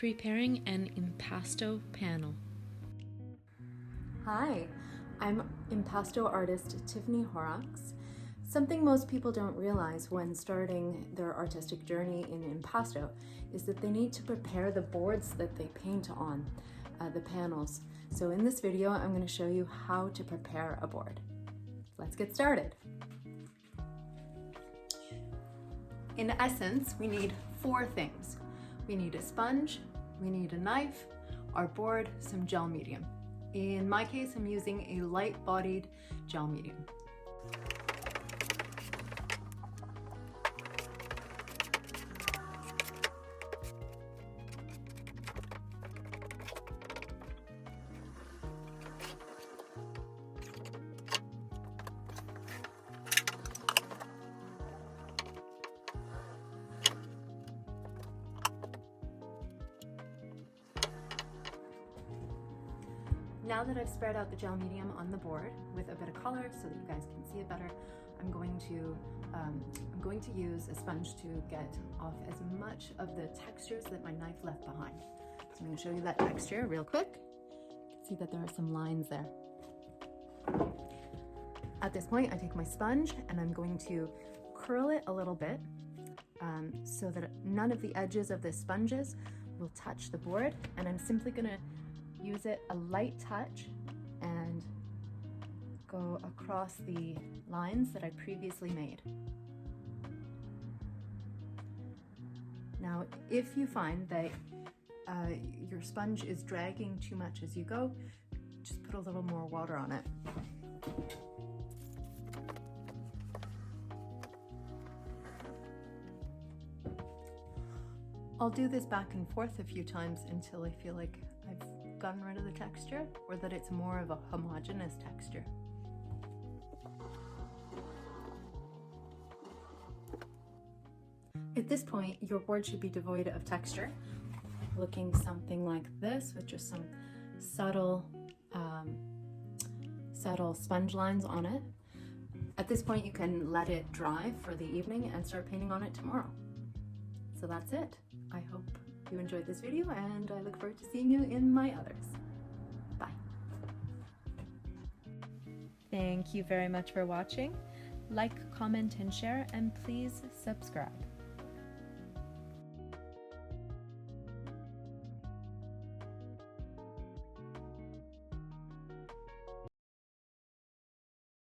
Preparing an impasto panel. Hi, I'm impasto artist Tiffany Horrocks. Something most people don't realize when starting their artistic journey in impasto is that they need to prepare the boards that they paint on, the panels. So in this video, I'm going to show you how to prepare a board. Let's get started. In essence, we need 4 things. We need a sponge, we need a knife, our board, some gel medium. In my case, I'm using a light-bodied gel medium. Now that I've spread out the gel medium on the board with a bit of color so that you guys can see it better, I'm going to use a sponge to get off as much of the textures that my knife left behind. So I'm going to show you that texture real quick. You can see that there are some lines there. At this point, I take my sponge and I'm going to curl it a little bit so that none of the edges of the sponges will touch the board, and I'm simply going to use it a light touch and go across the lines that I previously made. Now, if you find that your sponge is dragging too much as you go, just put a little more water on it. I'll do this back and forth a few times until I feel like I've gotten rid of the texture, or that it's more of a homogeneous texture. At this point, your board should be devoid of texture, looking something like this with just some subtle sponge lines on it. At this point, you can let it dry for the evening and start painting on it tomorrow. So that's it. I hope you enjoyed this video, and I look forward to seeing you in my others. Bye. Thank you very much for watching. Like, comment, and share, and please subscribe.